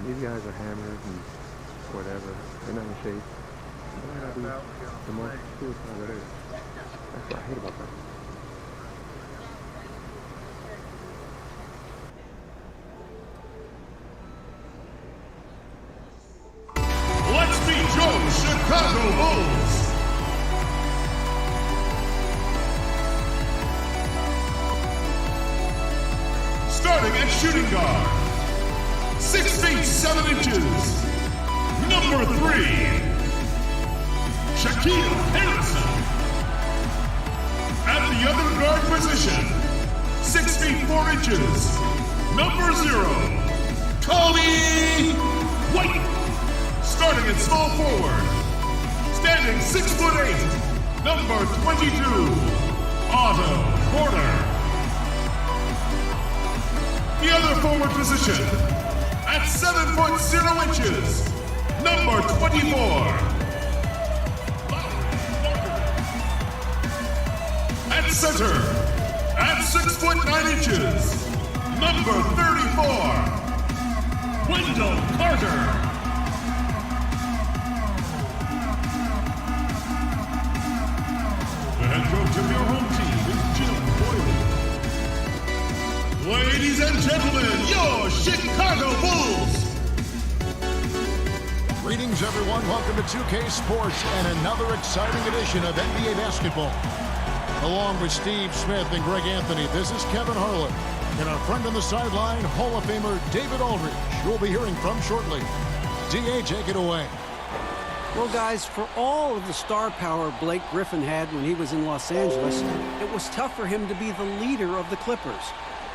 These guys are hammers and whatever. They're not in shape. They gotta be the most suicide there is. That's what I hate about that. Let's meet your Chicago Bulls. Starting at shooting guard, 6 feet 7 inches, number 3, Shaquille Harrison. At the other guard position, 6 feet 4 inches, number 0, Kobe White. Starting at small forward, standing 6'8", number 22, Otto Porter. The other forward position, at 7 foot 0 inches, number 24. At center, at 6 foot 9 inches, number 34, Wendell Carter. The head coach of your home team is Jim Boyle. Ladies and gentlemen, your Chicago Bulls. Greetings, everyone. Welcome to 2K Sports and another exciting edition of NBA basketball. Along with Steve Smith and Greg Anthony, this is Kevin Harlan. And our friend on the sideline, Hall of Famer David Aldridge, who we'll be hearing from shortly. DA, take it away. Well, guys, for all of the star power Blake Griffin had when he was in Los Angeles, it was tough for him to be the leader of the Clippers.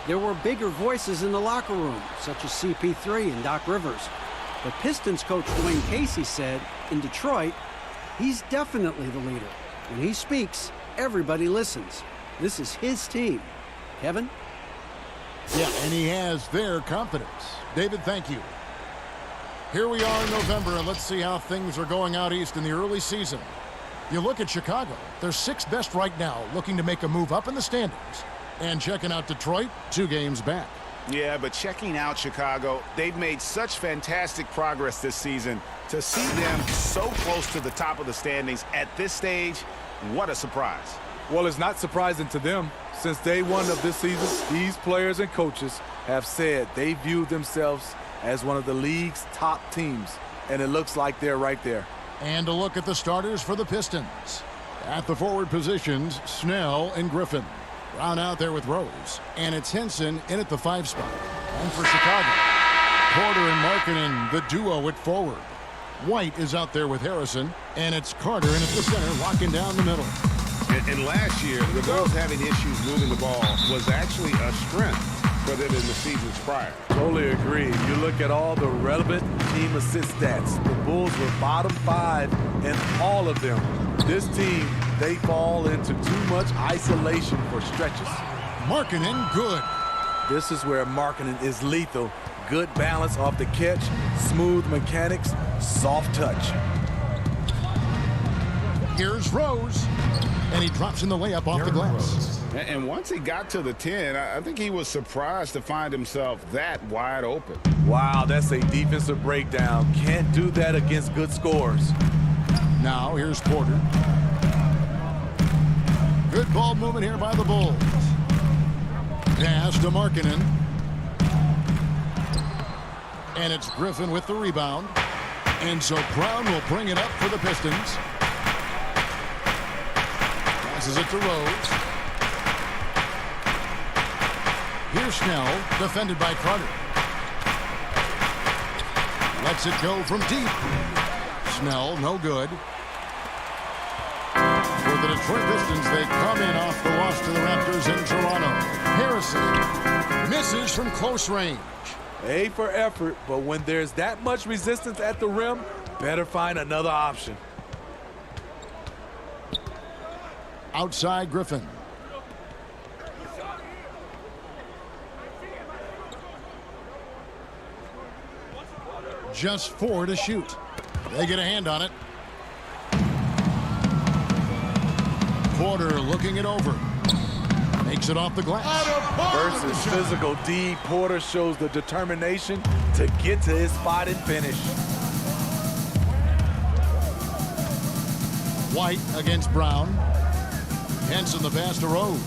There were bigger voices in the locker room, such as CP3 and Doc Rivers. But Pistons coach Dwayne Casey said, in Detroit, he's definitely the leader. When he speaks, everybody listens. This is his team. Kevin? Yeah, and he has their confidence. David, thank you. Here we are in November, and let's see how things are going out east in the early season. You look at Chicago, they're 6th best right now, looking to make a move up in the standings. And checking out Detroit, 2 games back. Yeah, but checking out Chicago, they've made such fantastic progress this season. To see them so close to the top of the standings at this stage, what a surprise. Well, it's not surprising to them. Since day one of this season, these players and coaches have said they view themselves as one of the league's top teams, and it looks like they're right there. And a look at the starters for the Pistons. At the forward positions, Snell and Griffin. Brown out there with Rose, and it's Henson in at the 5 spot. And for Chicago, Porter and Markkanen, the duo at forward. White is out there with Harrison, and it's Carter in at the center, locking down the middle. And last year, the Bulls having issues moving the ball was actually a strength for them in the seasons prior. Totally agree. You look at all the relevant team assist stats. The Bulls were bottom 5 in all of them. This team, they fall into too much isolation for stretches. Markkanen, good. This is where Markkanen is lethal. Good balance off the catch, smooth mechanics, soft touch. Here's Rose, and he drops in the layup off the glass. And once he got to the 10, I think he was surprised to find himself that wide open. Wow, that's a defensive breakdown. Can't do that against good scores. Now here's Porter. Good ball movement here by the Bulls. Pass to Markkanen. And it's Griffin with the rebound. And so Brown will bring it up for the Pistons. Passes it to Rose. Here's Snell, defended by Carter. Lets it go from deep. Snell, no good. For the Detroit Pistons, they come in off the loss to the Raptors in Toronto. Harrison misses from close range. A for effort, but when there's that much resistance at the rim, better find another option. Outside Griffin. Just 4 to shoot. They get a hand on it. Porter looking it over. Makes it off the glass. Versus physical D, Porter shows the determination to get to his spot and finish. White against Brown. Henson the pass to Rose.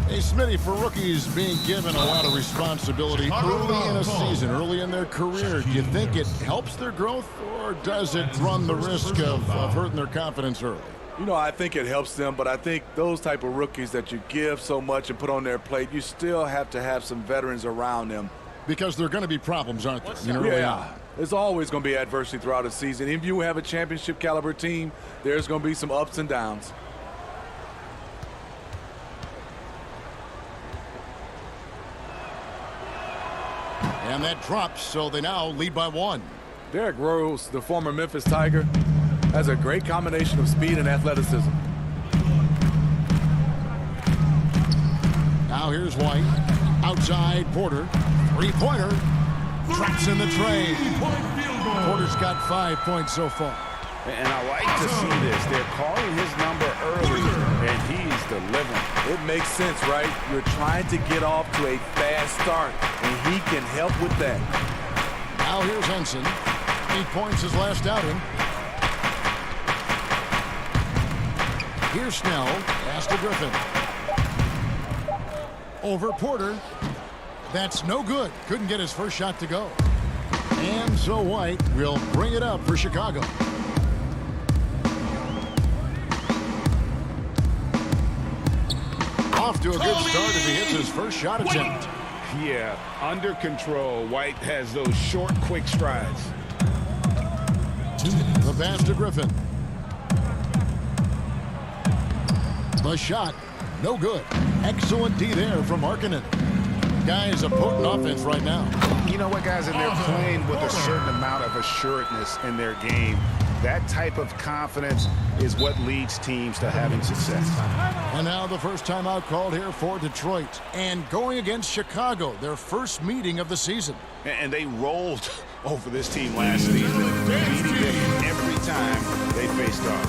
Hey, Smitty, for rookies being given a lot of responsibility early in a season, early in their career, do you think it helps their growth, or does it run the risk of hurting their confidence early? You know, I think it helps them, but I think those type of rookies that you give so much and put on their plate, you still have to have some veterans around them. Because there are going to be problems, aren't there? Yeah, there's always going to be adversity throughout the season. If you have a championship caliber team, there's going to be some ups and downs. And that drops, so they now lead by 1. Derrick Rose, the former Memphis Tiger, has a great combination of speed and athleticism. Now here's White. Outside, Porter. Three-pointer. Drops in the tray. Porter's got 5 points so far. And I like to see this. They're calling his number early, and he's delivering. It makes sense, right? You're trying to get off to a fast start, and he can help with that. Now here's Henson. 8 points his last outing. Here's Snell. Pass to Griffin. Over Porter. That's no good. Couldn't get his first shot to go. And so White will bring it up for Chicago. Off to a good start as he hits his first shot attempt. Yeah, under control. White has those short, quick strides. The pass to Griffin. The shot, no good. Excellent D there from Markkanen. Guys, a potent offense right now. You know what, guys? And they're playing with a certain amount of assuredness in their game. That type of confidence is what leads teams to having success. And now the first timeout called here for Detroit. And going against Chicago, their first meeting of the season. And they rolled over this team last season, beating them every time they faced off.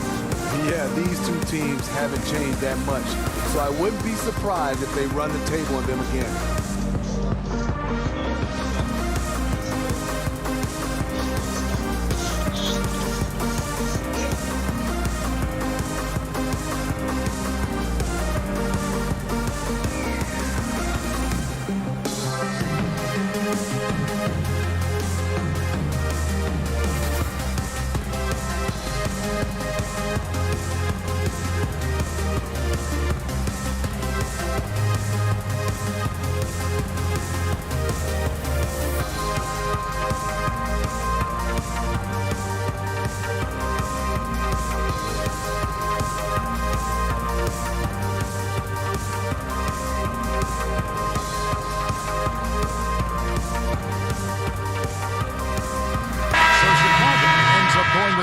Yeah, these two teams haven't changed that much, so I wouldn't be surprised if they run the table on them again.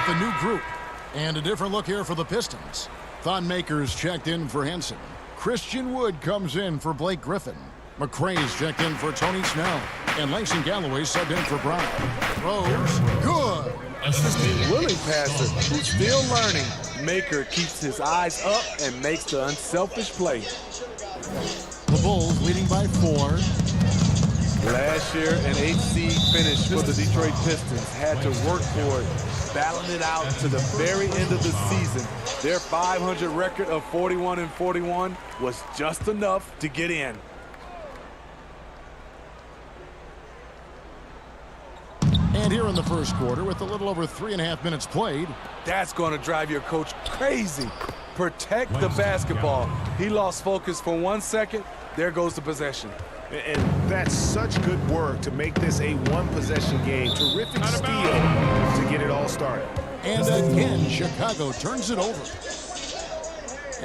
The new group. And a different look here for the Pistons. Thon Maker's checked in for Henson. Christian Wood comes in for Blake Griffin. McRae's checked in for Tony Snell. And Langston Galloway subbed in for Brown. Rose, good. Willing passer who's still learning. Maker keeps his eyes up and makes the unselfish play. The Bulls leading by 4. Last year, an 8th seed finish for the Detroit Pistons. Had to work for it, battling it out to the very end of the season. Their 500 record of 41-41 was just enough to get in. And here in the first quarter, with a little over 3.5 minutes played. That's going to drive your coach crazy. Protect the basketball. He lost focus for 1 second. There goes the possession. And that's such good work to make this a one-possession game. Terrific steal to get it all started. And again, Chicago turns it over.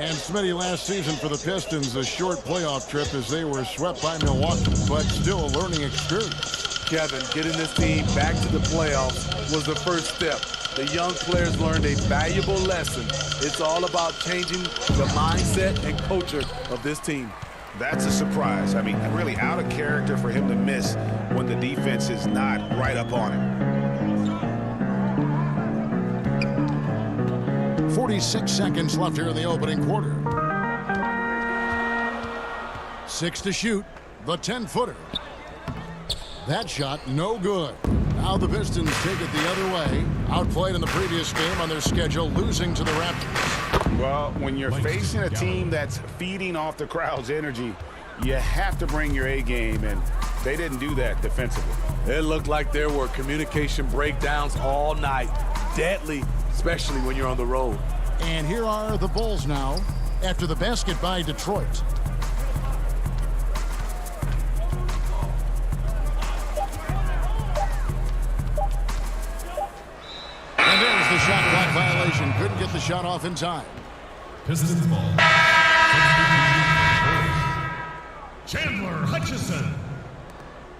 And Smitty, last season for the Pistons, a short playoff trip as they were swept by Milwaukee, but still a learning experience. Kevin, getting this team back to the playoffs was the first step. The young players learned a valuable lesson. It's all about changing the mindset and culture of this team. That's a surprise. I mean, really out of character for him to miss when the defense is not right up on him. 46 seconds left here in the opening quarter. 6 to shoot. The 10-footer. That shot, no good. Now the Pistons take it the other way. Outplayed in the previous game on their schedule, losing to the Raptors. Well, when you're facing a team that's feeding off the crowd's energy, you have to bring your A game, and they didn't do that defensively. It looked like there were communication breakdowns all night. Deadly, especially when you're on the road. And here are the Bulls now after the basket by Detroit. And there's the shot clock violation. Couldn't get the shot off in time. Pistons ball. Chandler Hutchison.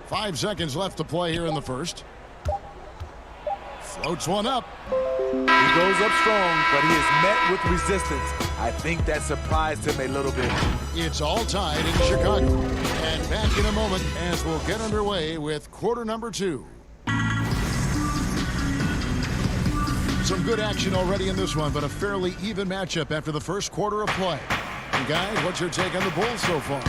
5 seconds left to play here in the first. Floats one up. He goes up strong, but he is met with resistance. I think that surprised him a little bit. It's all tied in Chicago. And back in a moment as we'll get underway with quarter number 2. Some good action already in this one, but a fairly even matchup after the first quarter of play. And guys, what's your take on the Bulls so far?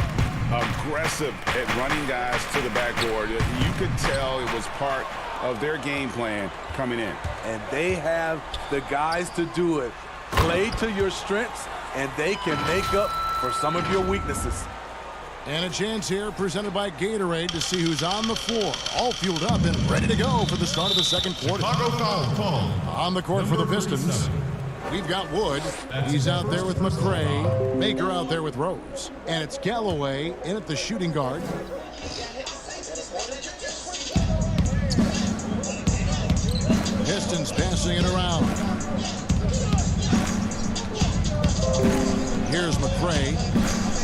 Aggressive at running guys to the backboard. You could tell it was part of their game plan coming in. And they have the guys to do it. Play to your strengths, and they can make up for some of your weaknesses. And a chance here presented by Gatorade to see who's on the floor. All fueled up and ready to go for the start of the second quarter. Chicago foul call. On the court for the Pistons, we've got Wood. He's out there with McRae. Maker out there with Rose. And it's Galloway in at the shooting guard. Pistons passing it around. Here's McRae.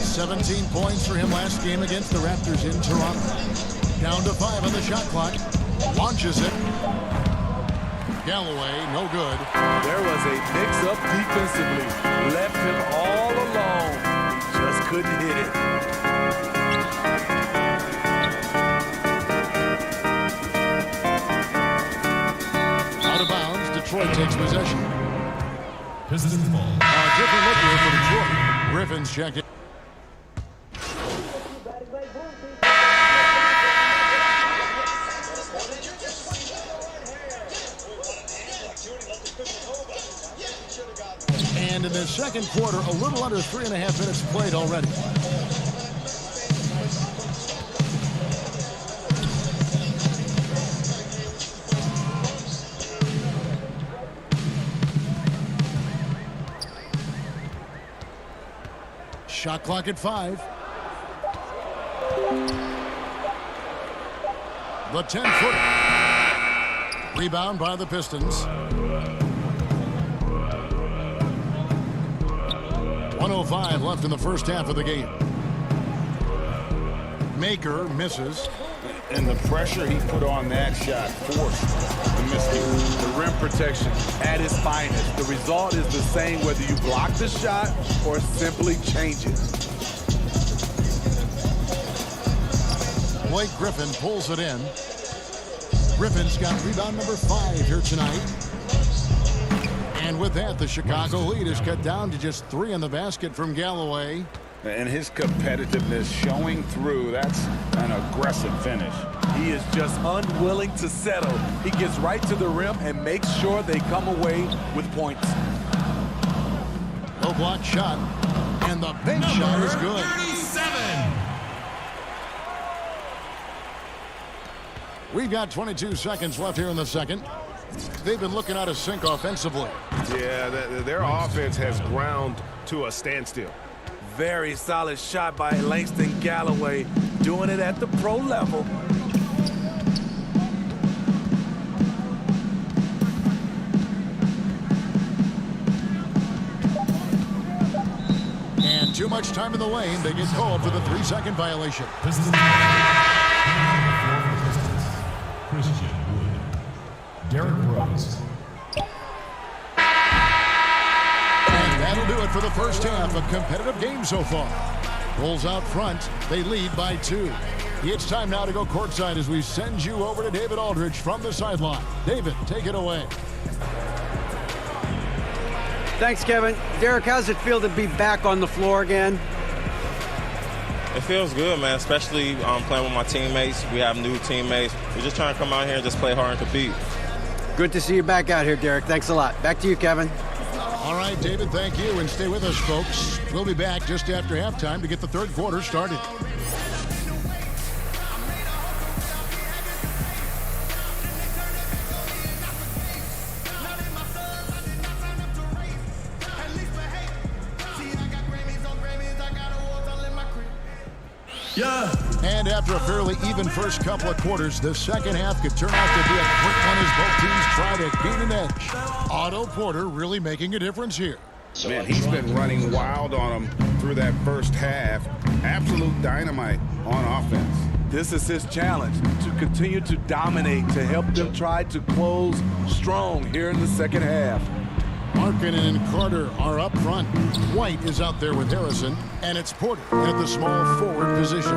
17 points for him last game against the Raptors in Toronto. Down to 5 on the shot clock. Launches it. Galloway, no good. There was a mix-up defensively. Left him all alone. He just couldn't hit it. Out of bounds, Detroit takes possession. Pistons ball. A different look here for Detroit. Griffin's checked in. And in the second quarter, a little under 3.5 minutes played already. Shot clock at 5. The 10-footer. Rebound by the Pistons. 1:05 left in the first half of the game. Maker misses. And the pressure he put on that shot forced the miscue. The rim protection at its finest. The result is the same whether you block the shot or simply change it. Blake Griffin pulls it in. Griffin's got rebound number 5 here tonight. And with that, the Chicago lead is cut down to just 3 in the basket from Galloway. And his competitiveness showing through. That's an aggressive finish. He is just unwilling to settle. He gets right to the rim and makes sure they come away with points. Low block shot. And the bank shot is good. 37. We've got 22 seconds left here in the second. They've been looking out of sync offensively. Yeah, their offense has ground to a standstill. Very solid shot by Langston Galloway, doing it at the pro level. And too much time in the lane. They get called for the 3-second violation. Pistons ball. Christian Wood. Derrick Rose. And that'll do it for the first half of competitive game so far. Bulls out front. They lead by 2. It's time now to go courtside as we send you over to David Aldridge from the sideline. David, take it away. Thanks, Kevin. Derek, how's it feel to be back on the floor again? It feels good, man, especially playing with my teammates. We have new teammates. We're just trying to come out here and just play hard and compete. Good to see you back out here, Derek. Thanks a lot. Back to you, Kevin. All right, David, thank you, and stay with us, folks. We'll be back just after halftime to get the third quarter started. Yeah. And after a fairly even first couple of quarters, the second half could turn out to be a quick one as both teams try to gain an edge. Otto Porter really making a difference here. Man, he's been running wild on him through that first half. Absolute dynamite on offense. This is his challenge, to continue to dominate, to help them try to close strong here in the second half. Markkanen and Carter are up front. White is out there with Harrison, and it's Porter at the small forward position.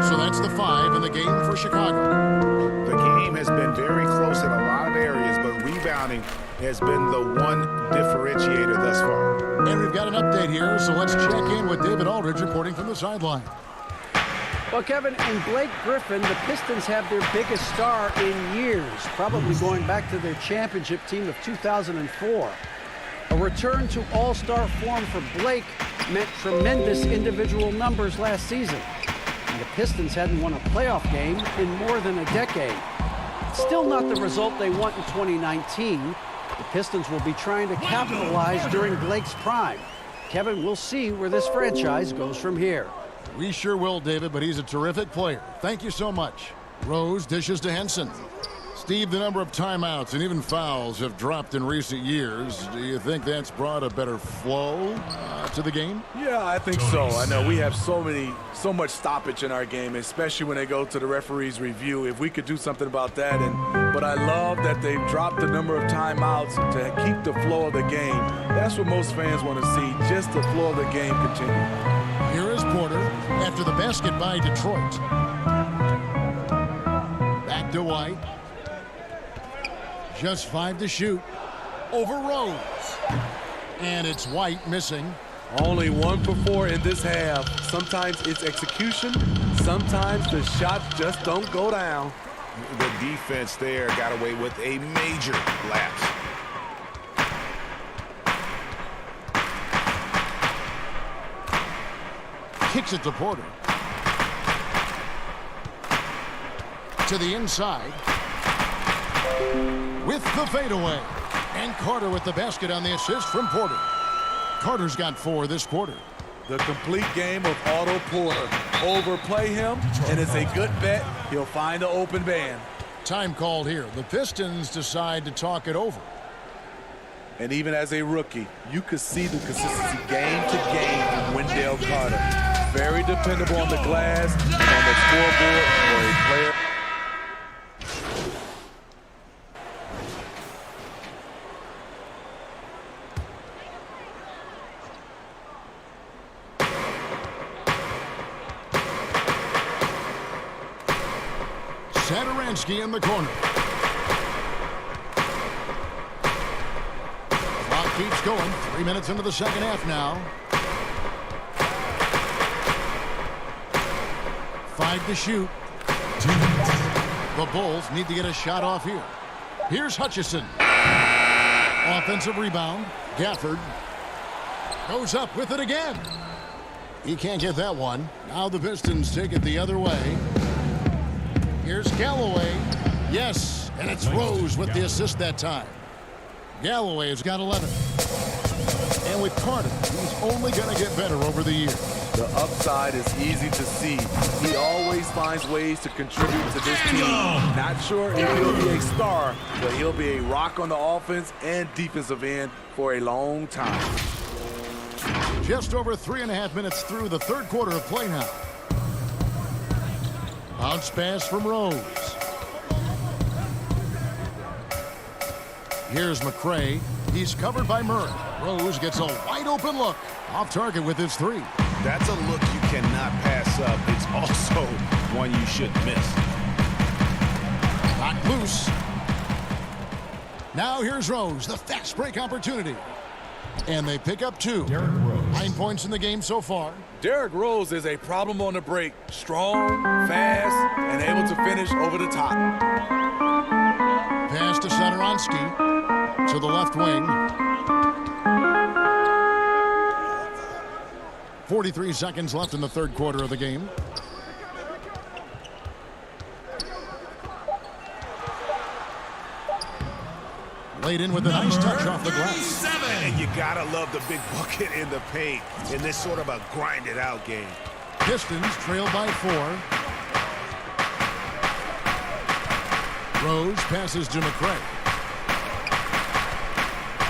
So that's the 5 in the game for Chicago. The game has been very close in a lot of areas, but rebounding has been the one differentiator thus far. And we've got an update here, so let's check in with David Aldridge reporting from the sideline. Well, Kevin, and Blake Griffin, the Pistons have their biggest star in years, probably going back to their championship team of 2004. A return to all-star form for Blake meant tremendous individual numbers last season. And the Pistons hadn't won a playoff game in more than a decade. Still not the result they want in 2019. The Pistons will be trying to capitalize during Blake's prime. Kevin, we'll see where this franchise goes from here. We sure will, David, but he's a terrific player. Thank you so much. Rose dishes to Henson. Steve, the number of timeouts and even fouls have dropped in recent years. Do you think that's brought a better flow to the game? Yeah, I think so. I know we have so much stoppage in our game, especially when they go to the referee's review. If we could do something about that, but I love that they've dropped the number of timeouts to keep the flow of the game. That's what most fans want to see, just the flow of the game continue. Here is Porter after the basket by Detroit. Back to White. Just 5 to shoot. Over Rose. And it's White missing. Only 1 for 4 in this half. Sometimes it's execution. Sometimes the shots just don't go down. The defense there got away with a major lapse. Kicks it to Porter. To the inside. With the fadeaway. And Carter with the basket on the assist from Porter. Carter's got 4 this quarter. The complete game of Otto Porter. Overplay him, and it's a good bet. He'll find an open man. Time called here. The Pistons decide to talk it over. And even as a rookie, you could see the consistency game to game from Wendell Carter. Very dependable on the glass and on the scoreboard for a player. Satoransky in the corner. Clock keeps going. 3 minutes into the second half now. 5 to shoot. The Bulls need to get a shot off here. Here's Hutchison. Offensive rebound. Gafford goes up with it again. He can't get that one. Now the Pistons take it the other way. Here's Galloway. Yes, and it's Rose with the assist that time. Galloway has got 11. And with Carter, he's only going to get better over the years. The upside is easy to see. He always finds ways to contribute to this team. Not sure if he'll be a star, but he'll be a rock on the offense and defensive end for a long time. Just over 3.5 minutes through the third quarter of play now. Bounce pass from Rose. Here's McRae. He's covered by Murray. Rose gets a wide open look. Off target with his 3. That's a look you cannot pass up. It's also one you shouldn't miss. Knocked loose. Now here's Rose, the fast break opportunity. And they pick up 2. 9 points in the game so far. Derrick Rose is a problem on the break. Strong, fast, and able to finish over the top. Pass to Satoransky to the left wing. 43 seconds left in the third quarter of the game. Laid in with a nice touch off the glass. And you gotta love the big bucket in the paint in this sort of a grinded out game. Pistons trail by 4. Rose passes to McRae.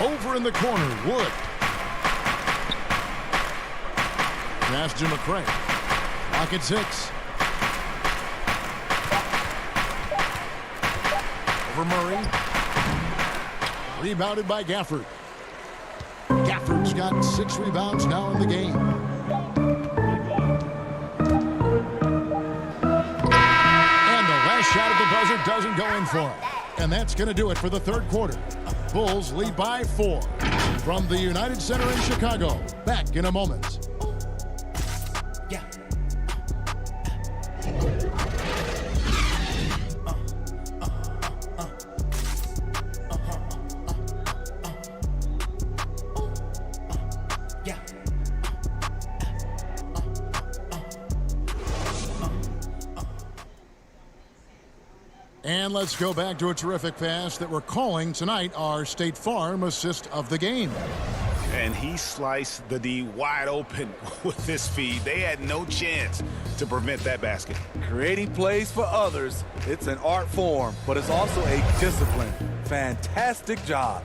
Over in the corner, Wood. Pass to McRae. Rockets 6. Over Murray. Rebounded by Gafford. Gafford's got 6 rebounds now in the game. And the last shot at the buzzer doesn't go in for it. And that's going to do it for the third quarter. Bulls lead by 4. From the United Center in Chicago. Back in a moment. And let's go back to a terrific pass that we're calling tonight our State Farm assist of the game. And he sliced the D wide open with this feed. They had no chance to prevent that basket. Creating plays for others, it's an art form, but it's also a discipline. Fantastic job.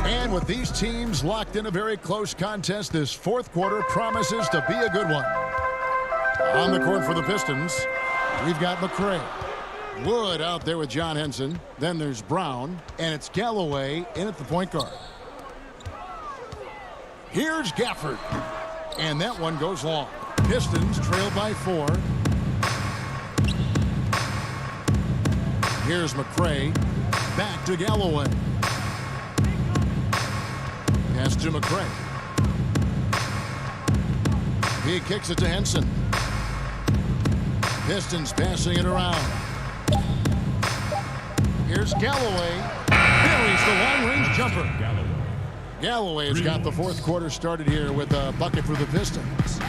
And with these teams locked in a very close contest, this fourth quarter promises to be a good one. On the court for the Pistons, we've got McRae. Wood out there with John Henson. Then there's Brown, and it's Galloway in at the point guard. Here's Gafford, and that one goes long. Pistons trail by 4. Here's McRae, back to Galloway. Pass to McRae. He kicks it to Henson. Pistons passing it around. Here's Galloway. Buries the long-range jumper. Galloway's got the fourth quarter started here with a bucket for the Pistons.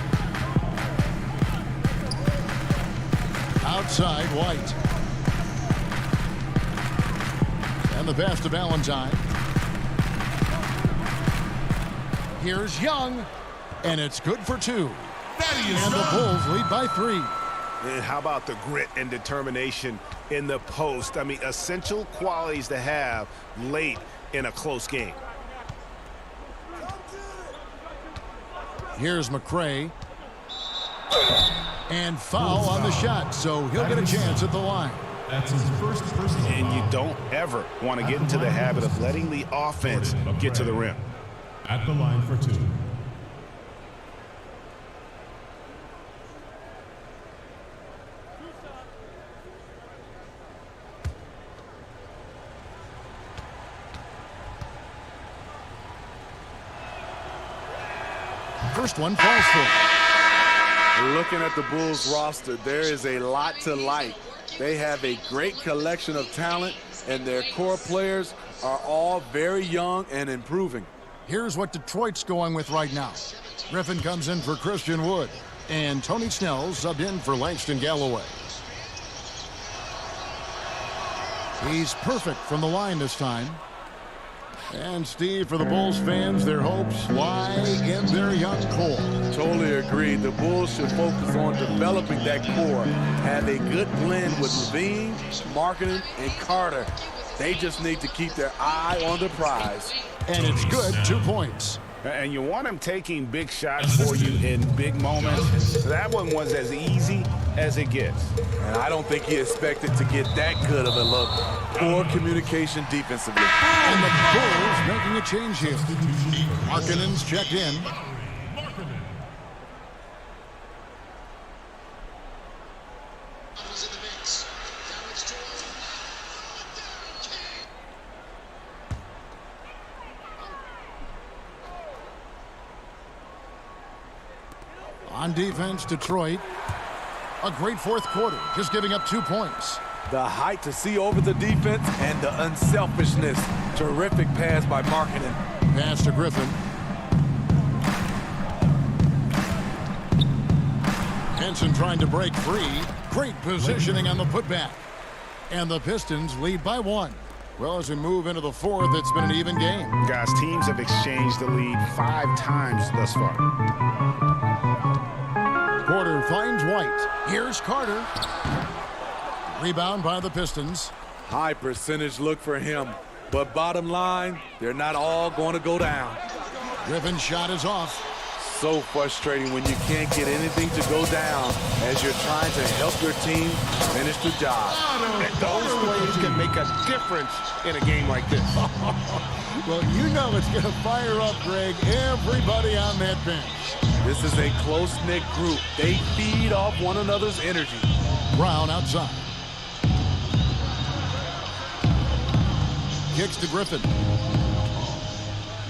Outside, White. And the pass to Valentine. Here's Young, and it's good for 2. And the Bulls lead by 3. And how about the grit and determination in the post? I mean, essential qualities to have late in a close game. Here's McRae. And foul on the shot, so he'll get a chance at the line. That's his first personal And you foul. don't ever want to get into the habit of letting the offense get to the rim. At the line for 2. First one falls for him. Looking at the Bulls roster, there is a lot to like. They have a great collection of talent, and their core players are all very young and improving. Here's what Detroit's going with right now. Griffin comes in for Christian Wood, and Tony Snell subbed in for Langston Galloway. He's perfect from the line this time. And Steve, for the Bulls fans, their hopes lie in their young core. Totally agree. The Bulls should focus on developing that core. Have a good blend with LiiVe, Markkanen, and Carter. They just need to keep their eye on the prize. And it's good, 2 points. And you want him taking big shots for you in big moments. That one was as easy as it gets. And I don't think he expected to get that good of a look. Poor communication defensively. And the Bulls making a change here. Markkanen's checked in. On defense, Detroit. A great fourth quarter, just giving up 2 points. The height to see over the defense and the unselfishness. Terrific pass by Markkanen. Pass to Griffin. Henson trying to break free. Great positioning on the putback. And the Pistons lead by 1. Well, as we move into the fourth, it's been an even game. Guys, teams have exchanged the lead 5 times thus far. Porter finds White. Here's Carter. Rebound by the Pistons. High percentage look for him. But bottom line, they're not all going to go down. Griffin's shot is off. So frustrating when you can't get anything to go down as you're trying to help your team finish the job. And those plays can make a difference in a game like this. Well, you know it's going to fire up, Greg, everybody on that bench. This is a close-knit group. They feed off one another's energy. Brown outside. Kicks to Griffin.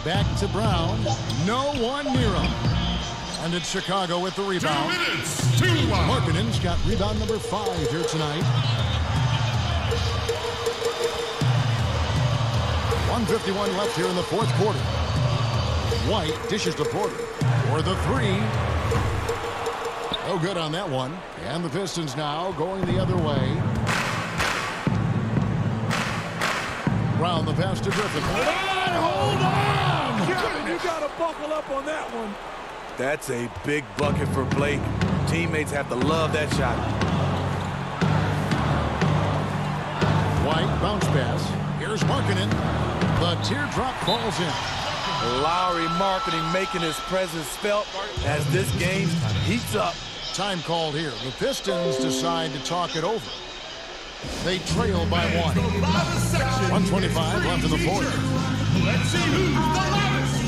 Back to Brown. No one near him. And it's Chicago with the 2 rebound. minutes, 2 1. Markkanen's got rebound number 5 here tonight. 1:51 left here in the fourth quarter. White dishes to Porter for the 3. No good on that one. And the Pistons now going the other way. Brown the pass to Griffin. Hold on! Kevin, you got to buckle up on that one. That's a big bucket for Blake. Teammates have to love that shot. White bounce pass. Here's Markkanen. The teardrop falls in. Lowry Markkanen making his presence felt as this game heats up. Time called here. The Pistons decide to talk it over. They trail by 1. 1:25 left in the fourth. Let's see who's the loudest.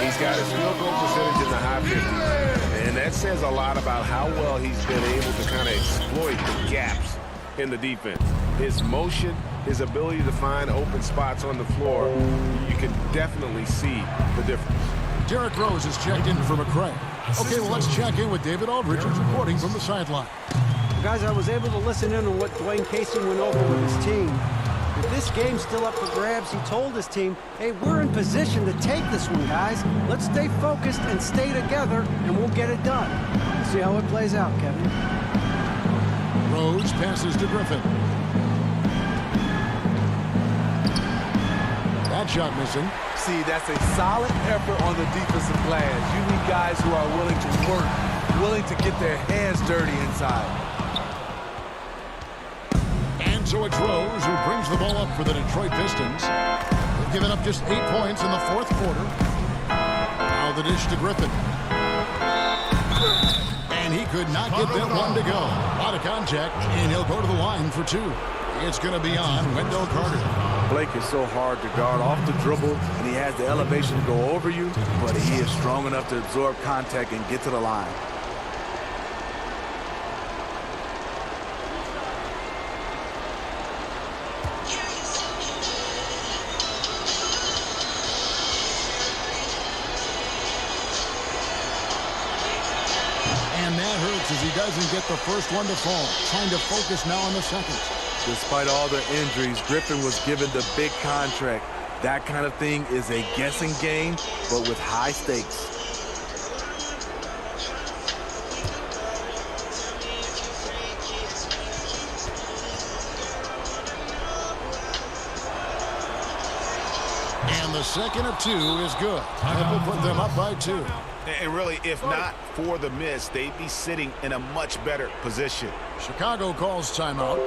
He's got his field goal percentage in the high 50s. And that says a lot about how well he's been able to kind of exploit the gaps in the defense. His motion, his ability to find open spots on the floor, you can definitely see the difference. Derrick Rose is checked in for McCray. Okay, well, let's check in with David Aldridge, who's reporting from the sideline. Guys, I was able to listen in on what Dwayne Casey went over with his team. If this game's still up for grabs, he told his team, hey, we're in position to take this one, guys. Let's stay focused and stay together, and we'll get it done. Let's see how it plays out, Kevin. Rose passes to Griffin. That shot missing. See, that's a solid effort on the defensive glass. You need guys who are willing to work, willing to get their hands dirty inside. And so it's Rose who brings the ball up for the Detroit Pistons. They've given up just 8 points in the fourth quarter. Now the dish to Griffin. And he could not get that one to go. Out of contact, and he'll go to the line for 2. It's going to be on Wendell Carter. Blake is so hard to guard off the dribble, and he has the elevation to go over you, but he is strong enough to absorb contact and get to the line. And that hurts as he doesn't get the first one to fall. Trying to focus now on the second. Despite all their injuries, Griffin was given the big contract. That kind of thing is a guessing game, but with high stakes. And the second of 2 is good. That will put them up by 2. And really, if not for the miss, they'd be sitting in a much better position. Chicago calls timeout.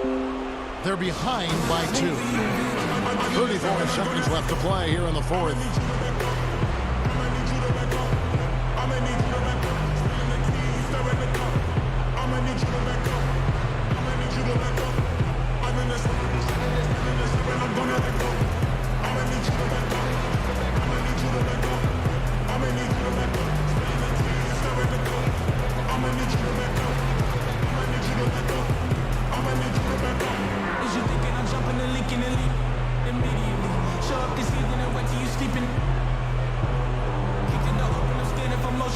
They're behind by 2. 34 seconds left to play here in the fourth.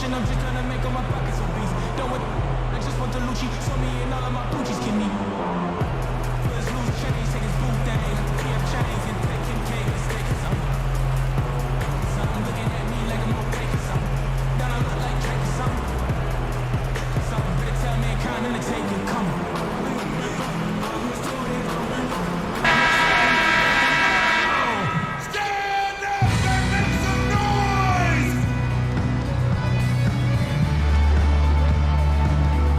I'm just trying to make all my pockets obese. Don't want, I just want the Lucci. So me and all of my Gucci's can me. First loose chains, take his boot down. PF chains and take him K mistake. Some looking at me like I'm okay. Some down I look like Drake or something. Some better tell mankind and take it coming. Stand up and make some noise!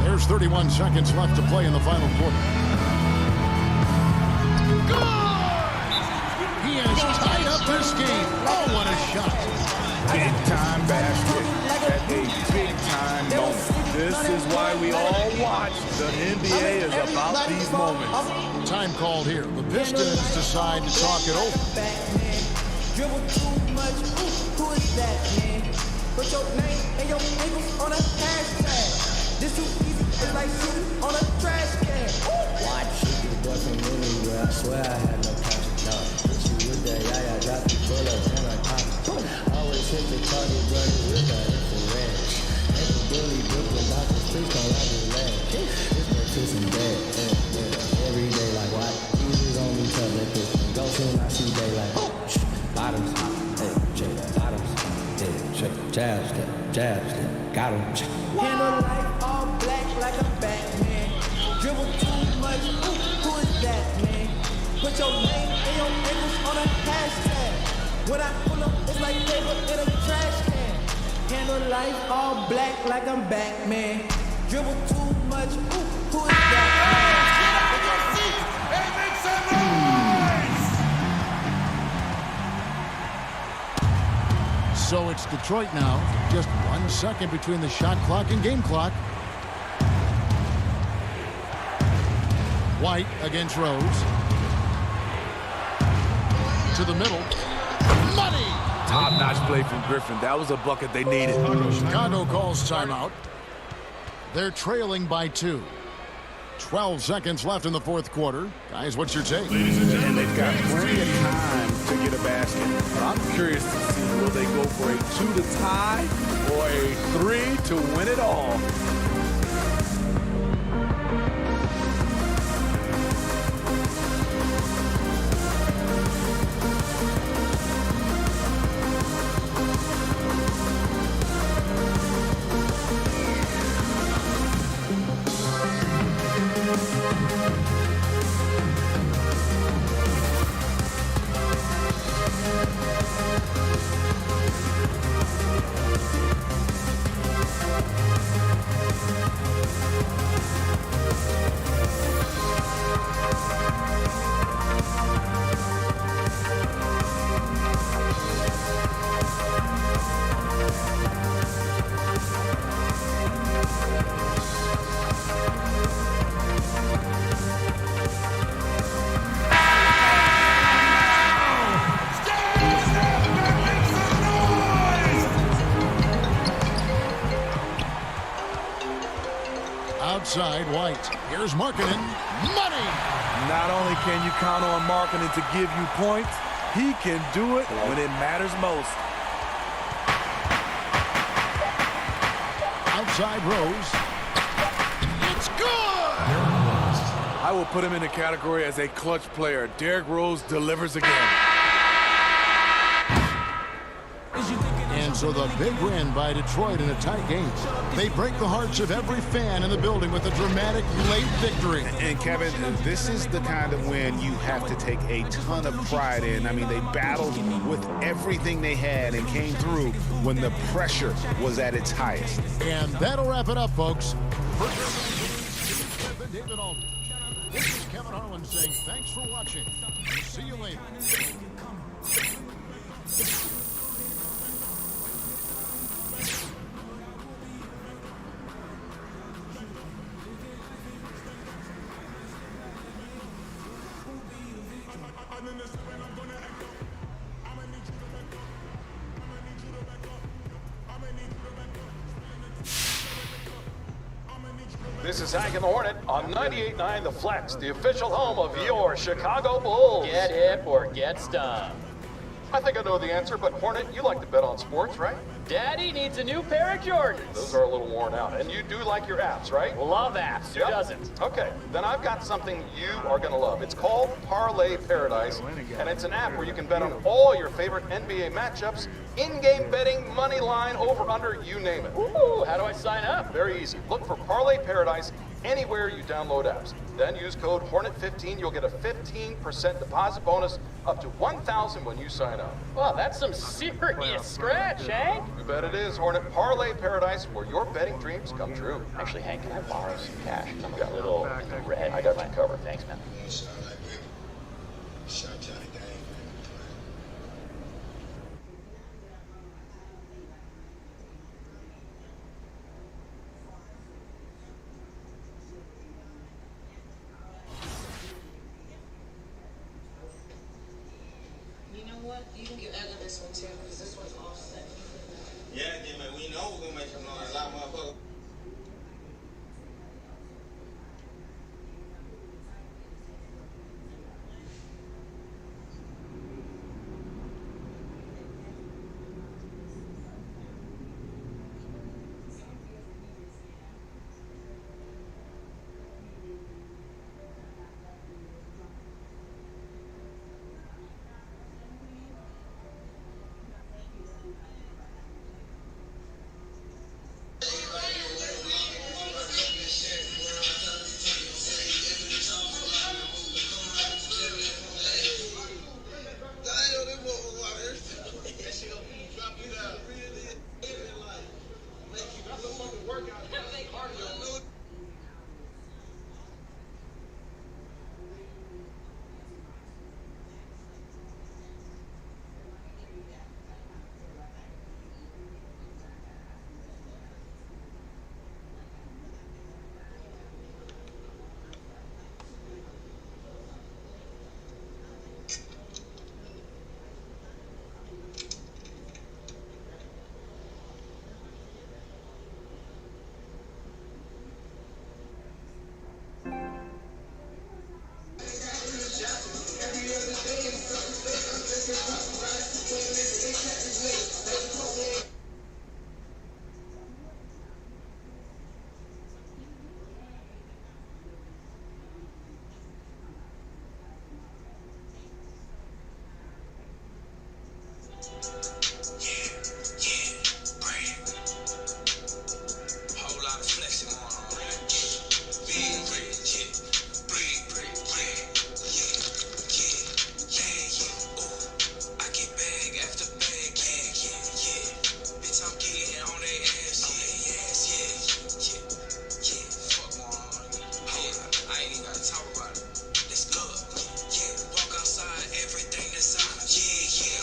There's 31 seconds left to play in the final quarter. He has tied up this game. Oh, what a shot. Big-time basket at a big-time moment. This is why we all watch. The NBA is about these moments. Time called here. The Pistons decide to talk it over. Dribble too much, who is that, man? Put your name and your niggas on a hashtag. This too easy, it's like shooting on a trash can. Watch your boyfriend anywhere, I swear I had no conscience. No, but you with that, yeah, drop the bullets and I pop. Always hit the target, buddy, with the infrared. Every bully, Brooklyn, out the streets, don't like his leg. It's been to some bad, every day, like what? Easy's on me, tell me this. Go soon, I see daylight. Bottoms, hey, check, bottoms, hey, check, jab step, got him. Handle life all black like a Batman. Dribble too much, who is that, man? Put your name and your niggas on a hashtag. When I pull up, it's like paper in a trash can. Handle life all black like I'm Batman. Dribble too much, who is that, man? And make some noise! So it's Detroit now. Just 1 second between the shot clock and game clock. White against Rose. To the middle. Money! Top-notch play from Griffin. That was a bucket they needed. Chicago calls timeout. They're trailing by 2. 12 seconds left in the fourth quarter. Guys, what's your take? And they've got plenty of time to get a basket. I'm curious to see, will they go for a 2 to tie or a 3 to win it all? Outside, White. Here's Markkanen. Money! Not only can you count on Markkanen to give you points, he can do it when it matters most. Outside, Rose. It's good! I will put him in the category as a clutch player. Derrick Rose delivers again. And And so the big win by Detroit in a tight game. They break the hearts of every fan in the building with a dramatic late victory. And Kevin, this is the kind of win you have to take a ton of pride in. I mean, they battled with everything they had and came through when the pressure was at its highest. And that'll wrap it up, folks. David Aldridge. This is Kevin Harlan saying thanks for watching. See you later. This is Hank and the Hornet on 98.9 The Flex, the official home of your Chicago Bulls. Get hip or get stung. I think I know the answer, but Hornet, you like to bet on sports, right? Daddy needs a new pair of Jordans. Those are a little worn out, and you do like your apps, right? Love apps. Who doesn't? Okay, then I've got something you are going to love. It's called Parlay Paradise, and it's an app where you can bet on all your favorite NBA matchups, in-game betting, money line, over, under, you name it. Ooh, how do I sign up? Very easy. Look for Parlay Paradise anywhere you download apps. Then use code HORNET15. You'll get a 15% deposit bonus up to $1,000 when you sign up. Well, that's some serious scratch, Hank. You bet it is, Hornet. Parlay Paradise, where your betting dreams come true. Actually, Hank, can I borrow some cash? I'm a little red. I got you covered. Thanks, man. You know what? You can give Ella this one too, because this one's offset. Yeah, man, we know we're gonna make some noise, a lot of motherfuckers.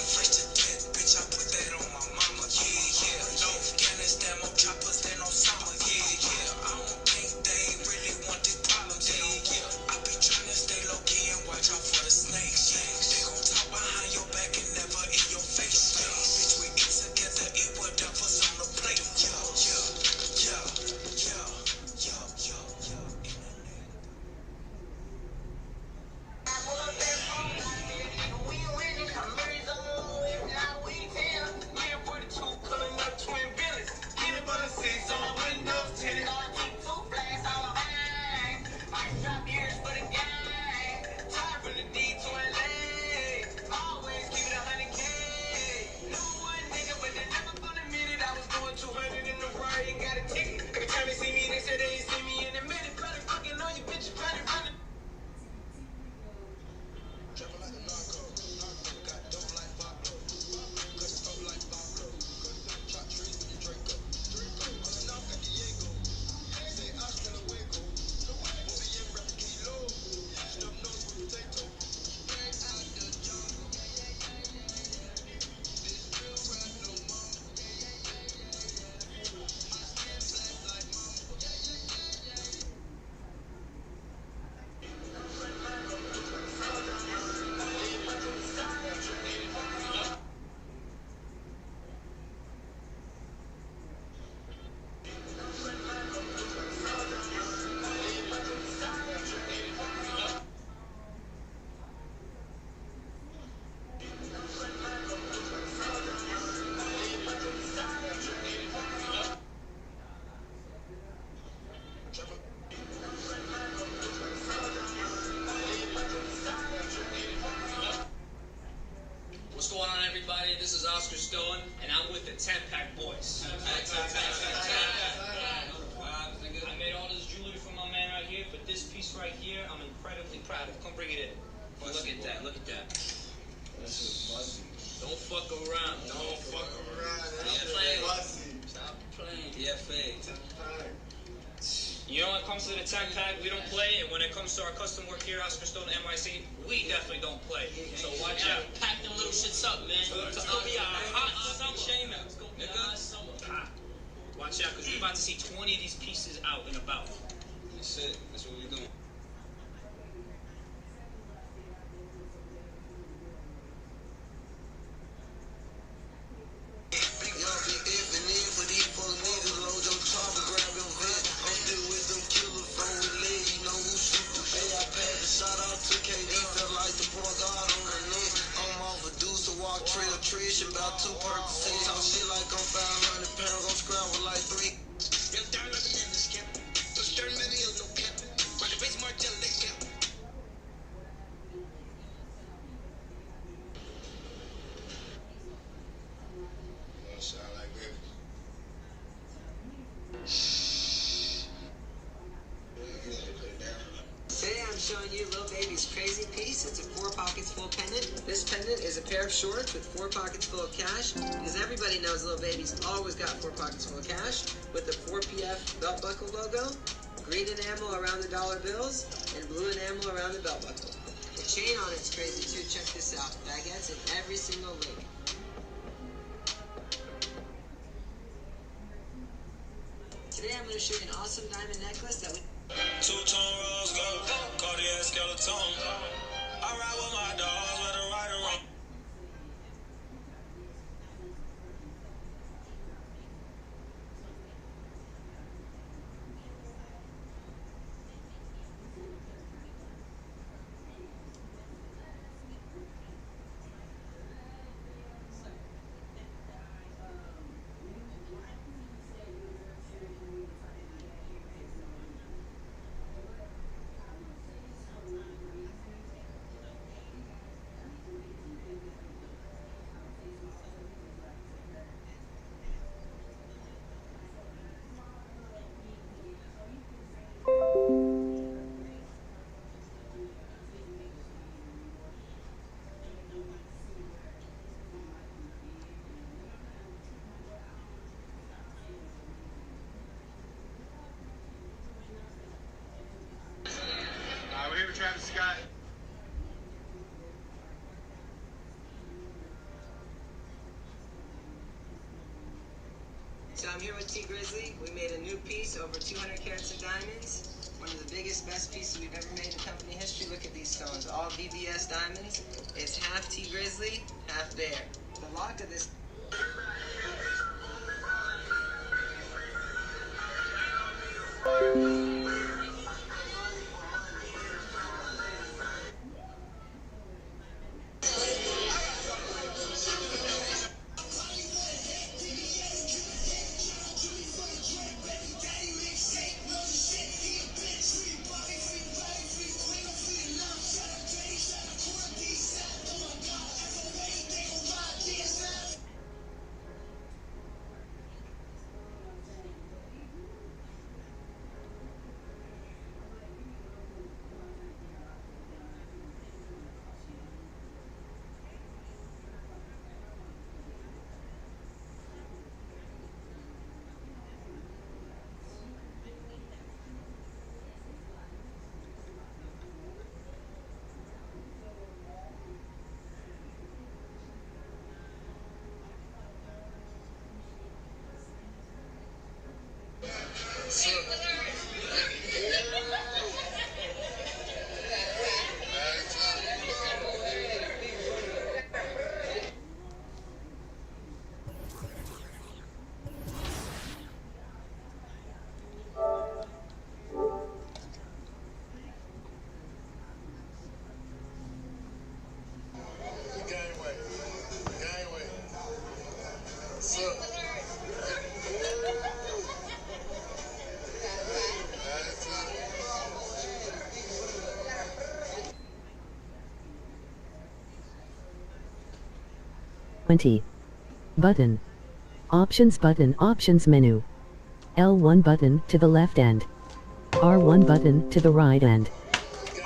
Fresh to death, bitch, I put everybody. This is Oscar Stone, and I'm with the 10-Pack Boys. I made all this jewelry for my man right here, but this piece right here, I'm incredibly proud of. Come bring it in. Look at that. Look at that. Don't fuck around. Don't fuck around. Stop playing. Stop playing. DFA. You know, when it comes to the 10-pack, we don't play, and when it comes to our custom work here, Oscar Stone NYC, we definitely don't play. So watch out. Pack them little shits up, man. It's gonna be a hot summer. It's gonna be a hot summer. Watch out, because we're about to see 20 of these pieces out and about. That's it. That's what we're doing. About 2 percent, talk shit like I'm 500 pounds, I'm scrambled like 3. Today I'm showing you Lil Baby's crazy piece. It's a 4 pockets full pendant. This pendant is a pair of shorts with 4 pockets full of cash, because everybody knows Lil Baby's always got 4 pockets full of cash, with the 4PF belt buckle logo, green enamel around the dollar bills, and blue enamel around the belt buckle. The chain on it's crazy too. Check this out. Baguettes in every single link. Today I'm going to show you an awesome diamond necklace that we... 2-tone rose gold, Cartier skeleton. I ride with my dogs, whether right or wrong. We're here with Travis Scott. So I'm here with T Grizzly. We made a new piece, over 200 carats of diamonds. One of the biggest, best pieces we've ever made in company history. Look at these stones, all VVS diamonds. It's half T Grizzly, half Bear. The lock of this... 20. Button. Options button. Options menu. L1 button to the left and R1 button to the right and.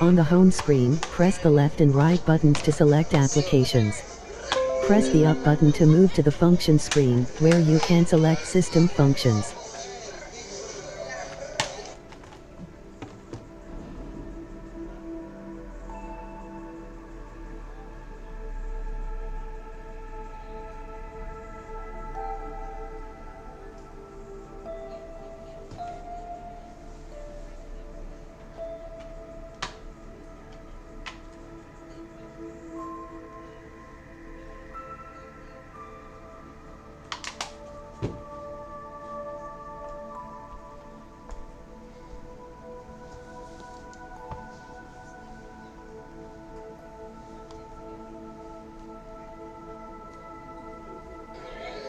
On the home screen, press the left and right buttons to select applications. Press the up button to move to the function screen, where you can select system functions.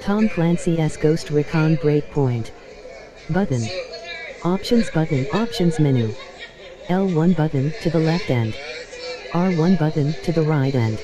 Tom Clancy's Ghost Recon Breakpoint. Button. Options button. Options menu. L1 button to the left and R1 button to the right and.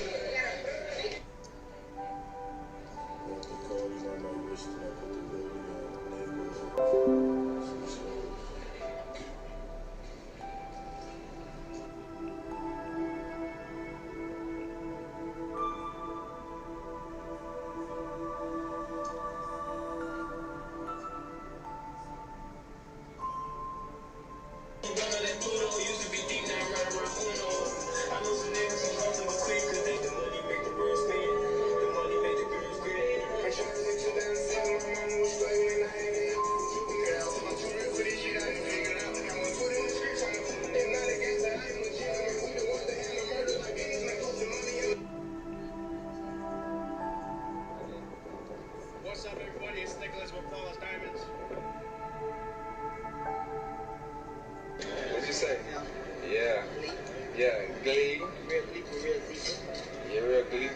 What's up, everybody? It's Nicholas with Paul's Diamonds. What'd you say? Yeah. Yeah. Glee. Yeah, real Glee.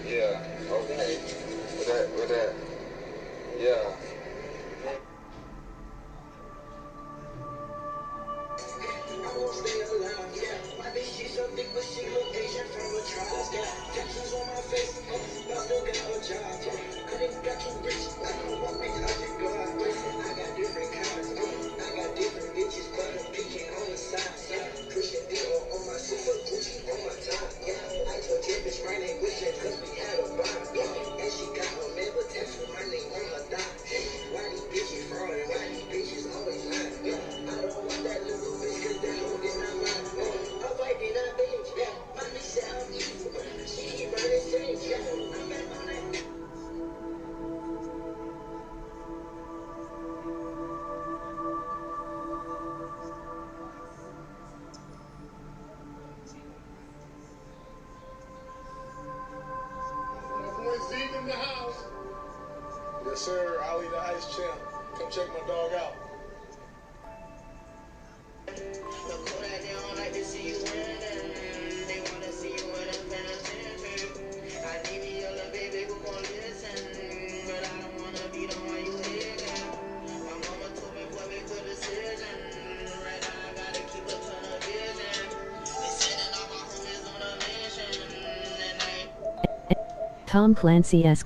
Yeah. Okay. With that. Yeah. In the house. Yes, sir. Ali the Ice Champ. Come check my dog out. Tom Clancy's